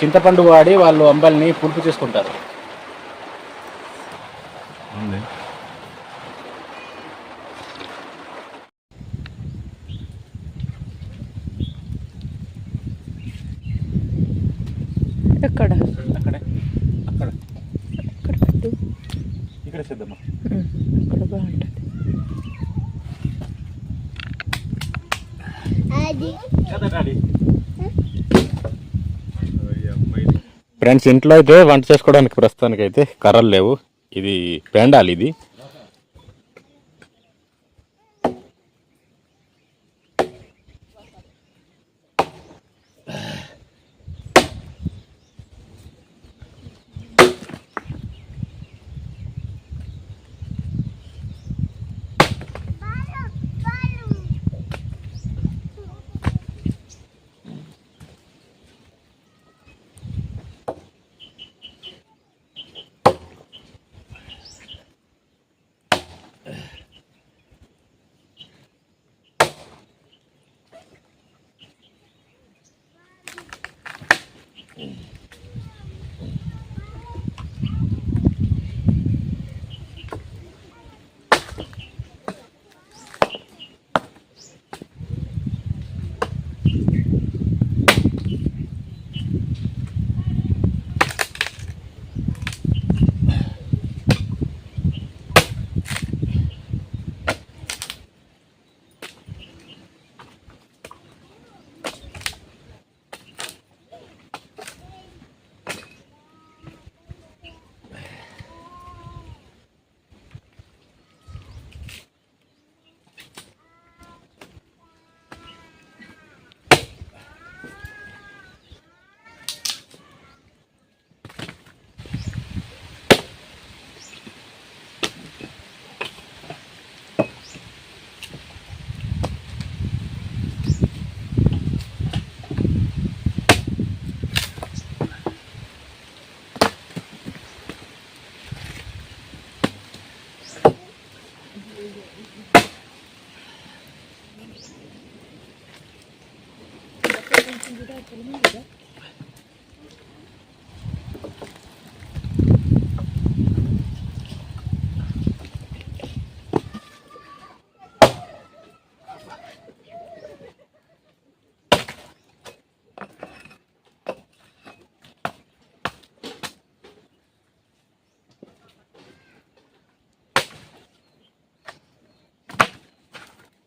చింతపండు వాడి వాళ్ళు అంబలిని పులుపు చేసుకుంటారు. ఎక్కడ? అక్కడే అక్కడ అక్కడ పెట్టు. ఇక్కడ చేద్దామా? అక్కడ బాగుంటుంది. ఫ్రెండ్స్, ఇంట్లో అయితే వంట చేసుకోవడానికి ప్రస్తుతానికి అయితే కర్రలు లేవు. ఇది పెండాలి. ఇది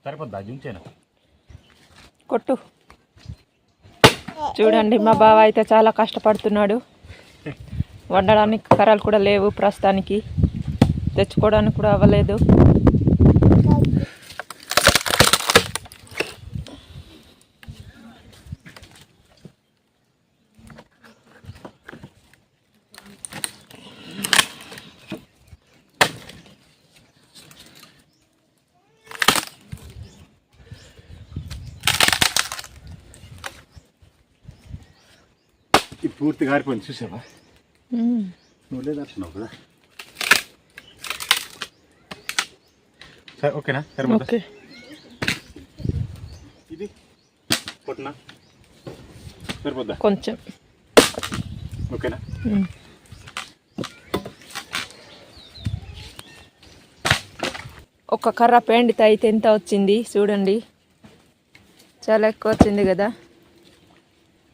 సరిపోద్దా? జుంచేనా? కొట్టు. చూడండి, మా బావ అయితే చాలా కష్టపడుతున్నాడు. వండడానికి కర్రలు కూడా లేవు ప్రస్తుతానికి, తెచ్చుకోవడానికి కూడా అవ్వలేదు. పూర్తిగా ఆరిపోయింది, చూసావా? నువ్వు లేదంటున్నావు కదా. సరే, ఓకేనా? సరిపోతా. ఇది కొట్టినా సరిపోద్దా? కొంచెం. ఓకేనా? ఒక కర్ర పెండితే అయితే ఎంత వచ్చింది చూడండి, చాలా ఎక్కువ వచ్చింది కదా.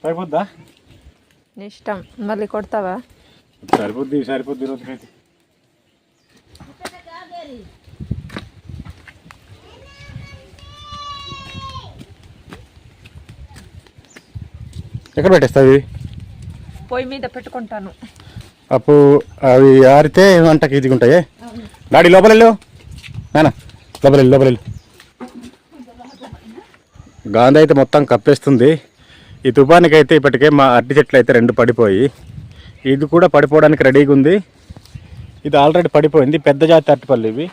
సరిపోద్దా? నీ ఇష్టం, మళ్ళీ కొడతావా? సరిపోద్ది, సరిపోద్ది రోజుకైతే. ఎక్కడ పెట్టేస్తావు? పొయ్యి మీద పెట్టుకుంటాను. అప్పుడు అవి ఆరితే వంటకి ఈజీగా ఉంటాయి. డాడీ లోపల వెళ్ళు, నాన్న లోపల వెళ్ళు, లోపల వెళ్ళు. గాంధీ అయితే మొత్తం కప్పేస్తుంది. ఈ తుఫానికి అయితే ఇప్పటికే మా అరటి చెట్లు అయితే 2 పడిపోయి, ఇది కూడా పడిపోవడానికి రెడీగా ఉంది. ఇది ఆల్రెడీ పడిపోయింది. పెద్ద జాతి అరటిపళ్ళు ఇవి.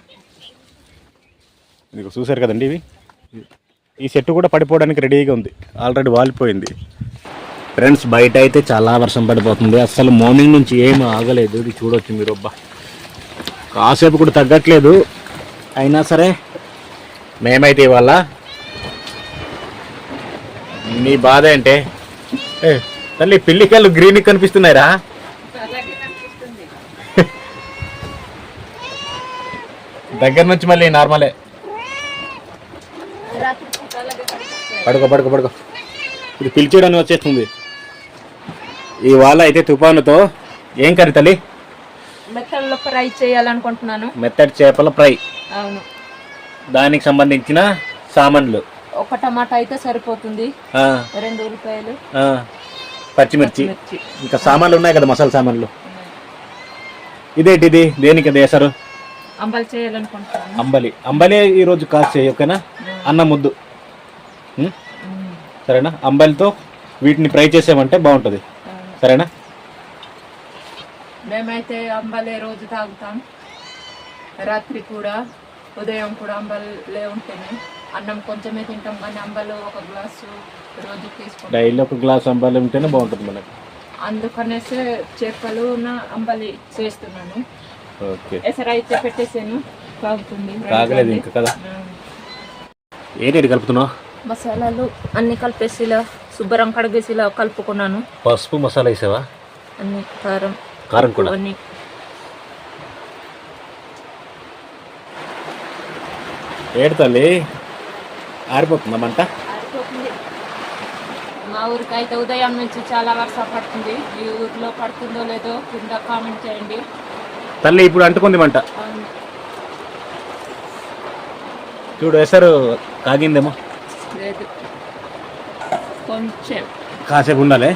ఇది చూసారు కదండి, ఇవి ఈ చెట్టు కూడా పడిపోవడానికి రెడీగా ఉంది, ఆల్రెడీ వాలిపోయింది. ఫ్రెండ్స్, బయట అయితే చాలా వర్షం పడిపోతుంది. అసలు మార్నింగ్ నుంచి ఏమి ఆగలేదు. ఇది చూడవచ్చు మీరు. అబ్బా, కాసేపు కూడా తగ్గట్లేదు. అయినా సరే మేమైతే ఇవాళ నీ బాధ అంటే తల్లి పిల్లికాయలు గ్రీన్ కనిపిస్తున్నాయిరా. దగ్గర నుంచి మళ్ళీ నార్మలే. పడుకో పడుకో పడుకో. ఇది పిలిచేయడానికి వచ్చేస్తుంది. ఇవాళ అయితే తుఫానుతో ఏం కర్రీ తల్లి? మెత్తల్లో ఫ్రై చేయాలనుకుంటున్నాను. మెత్తడి చేపల ఫ్రై. అవును. దానికి సంబంధించిన సామాన్లు ఒక టమాటా అయితే సరిపోతుంది, 2 ఉల్లిపాయలు, పచ్చిమిర్చి, ఇంకా సామాన్లు ఉన్నాయి కదా, మసాలా సామాన్లు. ఇదేంటిది? దేనికి అది వేసారు? అంబలి చేయాలనుకుంటున్నాను. అంబలి ఈరోజు కాస్ట్ చేయి, ఓకేనా? అన్న ముద్దు, సరేనా? అంబలితో వీటిని ఫ్రై చేసామంటే బాగుంటుంది, సరేనా? మేమైతే అంబలే రోజు తాగుతాం, రాత్రి కూడా ఉదయం కూడా అంబలే ఉంటేనే. అన్నం కొంచెమే తింటాం కానీ అంబలు ఒక గ్లాసు రోజు తీసుకుంటాం. డైలీ ఒక గ్లాస్ అంబలి ఉంటేనే బాగుంటుంది మనకి. అందుకనేసి చేపలు అంబలి చేస్తున్నాను. ఓకే. ఎసరు అయితే పెట్టేసాను, కాగుతుంది. కాగలేదు ఇంకా కదా. ఏంటి కలుపుతున్నావు? మసాలాలు అన్ని కలిపేసి ఇలా శుభ్రం కడిగేసి ఇలా కలుపుకున్నాను. పసుపు మసాలా వేసావా? అన్ని కారం కూడా అన్ని. ఏడు తల్లి ఆరిపోతుందా మంట? ఆరిపోతుంది. మా ఊరికి అయితే ఉదయం నుంచి చాలా వర్షం పడుతుంది. ఈ ఊరిలో పడుతుందో లేదో కింద కామెంట్ చేయండి. తల్లి ఇప్పుడు అంటుకుంది మంట. చూడు ఎసరు కాగిందేమో. లేదు, కొంచెం కాసేపు ఉండాలి.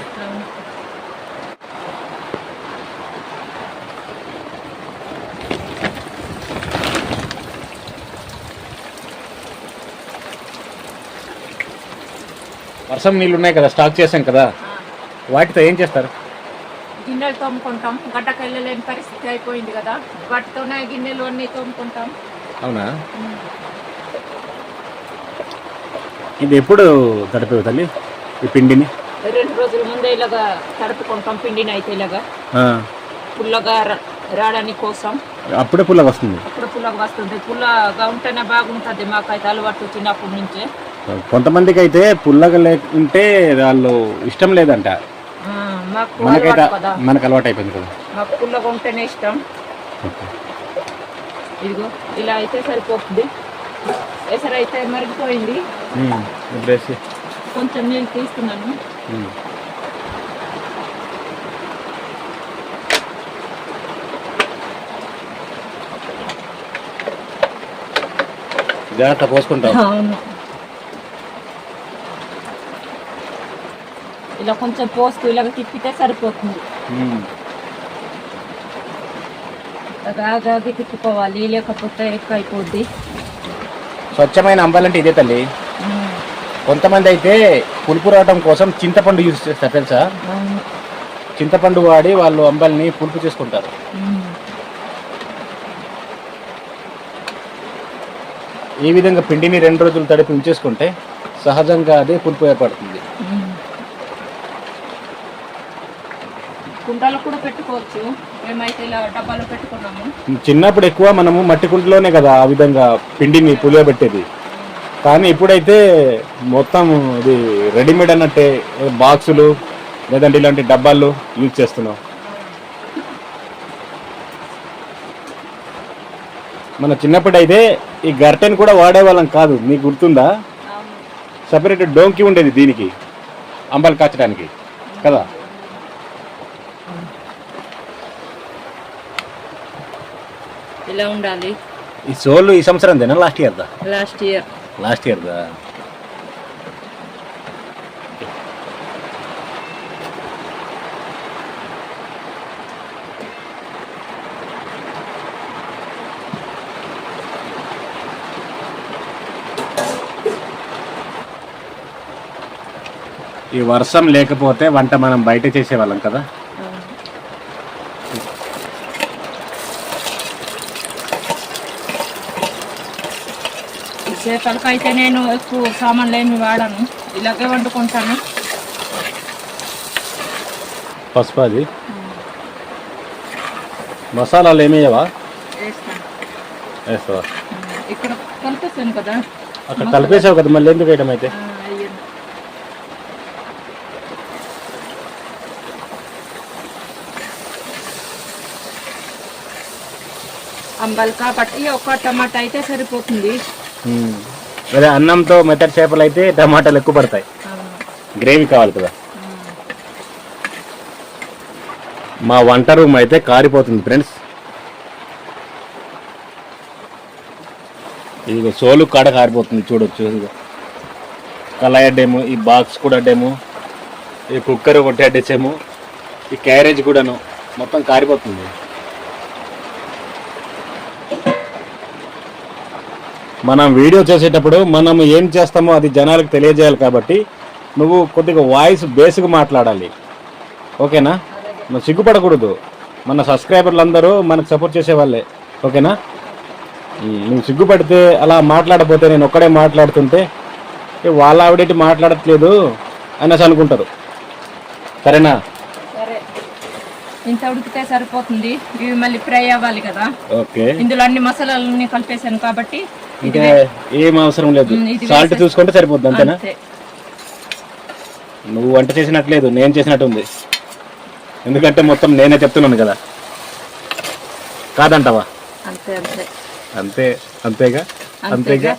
వర్షం నీళ్ళు ఉన్నాయి కదా, స్టాక్ చేసాం కదా, వాటితో ఏం చేస్తారు? గిన్నెలు తోముకుంటాం. గడ్డకి వెళ్ళలేని పరిస్థితి అయిపోయింది కదా, వాటితోనే గిన్నెలు అన్నీ తోముకుంటాం. అవునా? ఇది ఎప్పుడు తడిపేవు తల్లి ఈ పిండిని? 2 రోజుల ముందే ఇలాగా తడుపుకుంటాం పిండిని. అయితే ఇలాగా పుల్లగా రావడానికి కోసం. అప్పుడే పుల్లగా వస్తుంది? అప్పుడు పుల్లగా వస్తుంది. పుల్లగా ఉంటేనే బాగుంటుంది. మాకైతే అలవాటు చిన్నప్పటి నుంచే. కొంతమందికి అయితే పుల్లగా లేకుంటే వాళ్ళు ఇష్టం లేదంట. మనకు అలవాటు అయిపోయింది కదా. మాకు పుల్లగా ఉంటేనే ఇష్టం. ఇదిగో ఇలా అయితే సరిపోతుంది. ఎసరు అయితే మరిగిపోయింది. కొంచెం నీళ్ళు తీస్తున్నాను. జాగ్రత్త పోసుకుంటాం. అవును, ఇలా కొంచెం పోస్తూ ఇలాగ తిప్పితే సరిపోతుంది. ఆగాగి తిప్పుకోవాలి, లేకపోతే ఎక్కువ అయిపోద్ది. స్వచ్ఛమైన అంబాలంటే ఇదే తల్లి. కొంతమంది అయితే పులుపు రావడం కోసం చింతపండు యూజ్ చేస్తారు తెలుసా? చింతపండు వాడి వాళ్ళు అంబల్ని పులుపు చేసుకుంటారు. ఈ విధంగా పిండిని 2 రోజులు తడిపి ఉంచేసుకుంటే సహజంగా అదే పులుపు ఏర్పడుతుంది. కుండలు కూడా పెట్టుకోవచ్చు. మేమైతే ఇలా డబ్బాలో పెట్టుకున్నాము. చిన్నప్పుడు ఎక్కువ మనము మట్టి కుండలోనే కదా ఆ విధంగా పిండిని పులియబెట్టేది. కానీ ఇప్పుడైతే మొత్తం ఇది రెడీమేడ్ అన్నట్టే బాక్సులు లేదంటే ఇలాంటి డబ్బాలు యూజ్ చేస్తున్నాం. మన చిన్నప్పుడైతే ఈ గర్టెన్ కూడా వాడేవాళ్ళం కాదు, మీకు గుర్తుందా? సపరేట్ డోంకి ఉండేది దీనికి, అంబలు కాచడానికి కదా. ఇలా ఉండాలి. ఈ సోలు ఈ సంవత్సరం దేనా లాస్ట్ ఇయర్ దా? లాస్ట్ ఇయర్ దా. ఈ వర్షం లేకపోతే వంట మనం బయట చేసేవాళ్ళం కదా. చేపలకైతే నేను ఎక్కువ సామాన్లు ఏమి వాడను, ఇలాగే వండుకుంటాను. పసుపు అది మసాలాలు ఏమేయవా? వేస్తావా? ఇక్కడ కలిపేసాను కదా. అక్కడ కలిపేసావు కదా, మళ్ళీ ఎందుకు వేయడం? అయితే అంబల్ కాబట్టి ఒక టమాటా అయితే సరిపోతుంది. అదే అన్నంతో మెత్తటి చేపలు అయితే టమాటాలు ఎక్కువ పడతాయి, గ్రేవీ కావాలి కదా. మా వంట రూమ్ అయితే కారిపోతుంది ఫ్రెండ్స్. ఇదిగో సోలు కాడ కారిపోతుంది చూడొచ్చు. ఇదిగో కళాయి అడ్డేమో, ఈ బాక్స్ కూడా అడ్డేమో, ఈ కుక్కర్ ఒకటి అడ్డేసేమో, ఈ క్యారేజ్ కూడాను మొత్తం కారిపోతుంది. మనం వీడియో చేసేటప్పుడు మనం ఏం చేస్తామో అది జనాలకు తెలియజేయాలి కాబట్టి నువ్వు కొద్దిగా వాయిస్ బేస్గా మాట్లాడాలి, ఓకేనా? నువ్వు సిగ్గుపడకూడదు. మన సబ్స్క్రైబర్లు అందరూ మనకు సపోర్ట్ చేసేవాళ్ళే, ఓకేనా? నువ్వు సిగ్గుపడితే అలా మాట్లాడపోతే నేను ఒక్కడే మాట్లాడుతుంటే వాళ్ళ ఆవిడేటి మాట్లాడట్లేదు అనేసి అనుకుంటారు, సరేనా? సరే, ఇంత ఉడికితే సరిపోతుంది. ఇవి మళ్ళీ ఫ్రై అవ్వాలి కదా. ఓకే, ఇందులో అన్ని మసాలాలని కలిపేసాను కాబట్టి ఇంకా ఏం అవసరం లేదు. సాల్ట్ చూసుకుంటే సరిపోద్ది, అంతేనా? నువ్వు వంట చేసినట్లేదు, నేను చేసినట్టు ఉంది. ఎందుకంటే మొత్తం నేనే చెప్తున్నాను కదా, కాదంటావా? అంతే అంతే అంతే అంతేగా అంతేగా.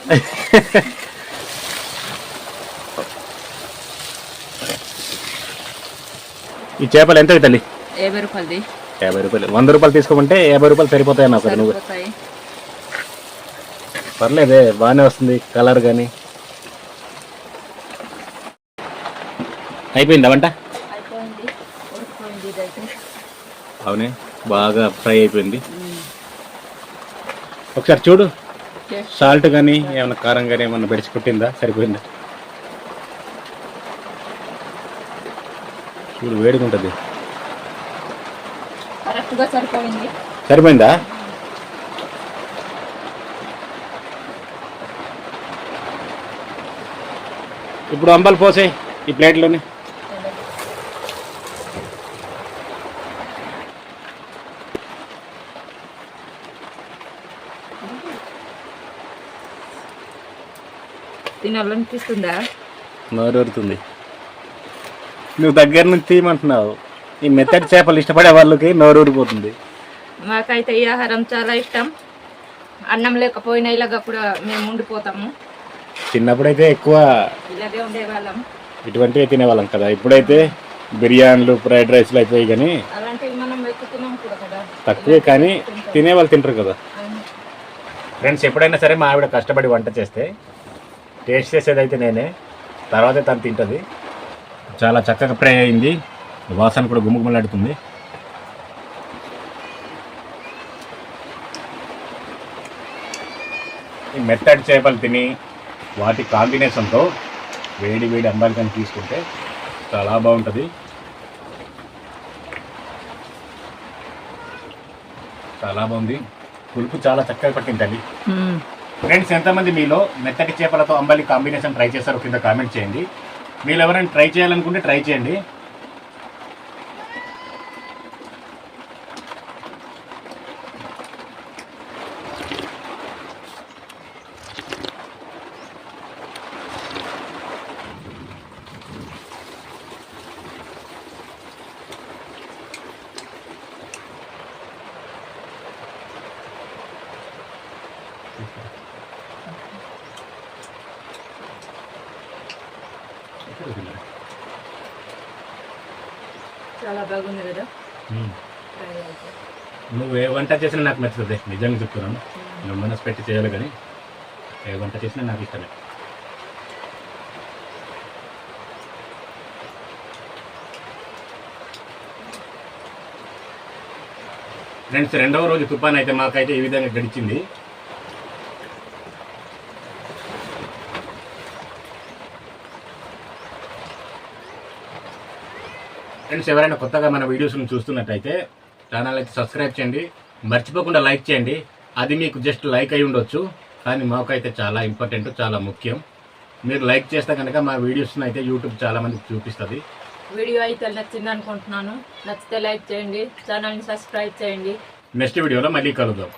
ఈ చేపలు ఎంత తల్లి? 50 రూపాయలది. 50 రూపాయలు. 100 రూపాయలు తీసుకోమంటే 50 రూపాయలు సరిపోతాయి నాకు. నువ్వు పర్లేదే, బాగానే వస్తుంది కలర్ కానీ. అయిపోయిందా వంట? అవునే, బాగా ఫ్రై అయిపోయింది. ఒకసారి చూడు, సాల్ట్ కానీ ఏమన్నా కారం కానీ ఏమన్నా బెడిచి పుట్టిందా, సరిపోయిందా? చూడు, వేడిగా ఉంటుంది. సరిపోయిందా? ఇప్పుడు అంబలు పోసే ఈ ప్లేట్లోని. తినాలనిపిస్తుందా? నోరూరుతుంది. నువ్వు దగ్గర నుంచి తీయమంటున్నావు. ఈ మెత్తటి చేపలు ఇష్టపడే వాళ్ళకి నోరూరిపోతుంది. మాకైతే ఈ ఆహారం చాలా ఇష్టం. అన్నం లేకపోయినా ఇలాగా కూడా మేము ఉండిపోతాము. చిన్నప్పుడైతే ఎక్కువ ఇలాగే ఉండేవాళ్ళం, ఇటువంటివి తినేవాళ్ళం కదా. ఇప్పుడైతే బిర్యానీలు, ఫ్రైడ్ రైస్లు అయిపోయి, కానీ అలాంటివి మనం ఎక్కువ తినాం కూడా కదా. తక్కువే, కానీ తినేవాళ్ళు తింటారు కదా. ఫ్రెండ్స్, ఎప్పుడైనా సరే మా ఆవిడ కష్టపడి వంట చేస్తే టేస్ట్ చేసేది అయితే నేనే, తర్వాతే తను తింటుంది. చాలా చక్కగా ఫ్రై అయింది, వాసన కూడా గుమ్మగుమ్మలాడుతుంది. ఈ మెత్తడి చేపలు తిని వాటి కాంబినేషన్తో వేడి వేడి అంబాలి కానీ తీసుకుంటే చాలా బాగుంటుంది. చాలా బాగుంది, పులుపు చాలా చక్కగా పట్టిందండి. ఫ్రెండ్స్, ఎంతమంది మీలో మెత్తటి చేపలతో అంబలి కాంబినేషన్ ట్రై చేశారో కింద కామెంట్ చేయండి. మీరు ఎవరైనా ట్రై చేయాలనుకుంటే ట్రై చేయండి. చాలా బాగుంది కదా. నువ్వు ఏ వంట చేసినా నాకు నచ్చుతుంది, నిజంగా చెప్తున్నాను. నువ్వు మనసు పెట్టి చేయాలి, కానీ ఏ వంట చేసినా నాకు ఇష్టమే. ఫ్రెండ్స్, రెండవ రోజు తుఫాన్ అయితే మాకైతే ఈ విధంగా గడిచింది. ఫ్రెండ్స్, ఎవరైనా కొత్తగా మన వీడియోస్ని చూస్తున్నట్టయితే ఛానల్ అయితే సబ్స్క్రైబ్ చేయండి, మర్చిపోకుండా లైక్ చేయండి. అది మీకు జస్ట్ లైక్ అయి ఉండొచ్చు, కానీ మాకైతే చాలా ఇంపార్టెంట్, చాలా ముఖ్యం. మీరు లైక్ చేస్తే కనుక మా వీడియోస్ని అయితే యూట్యూబ్ చాలా మందికి చూపిస్తుంది. వీడియో అయితే నచ్చింది అనుకుంటున్నాను. నచ్చితే లైక్ చేయండి, ఛానల్ని సబ్స్క్రైబ్ చేయండి. నెక్స్ట్ వీడియోలో మళ్ళీ కలుద్దాం.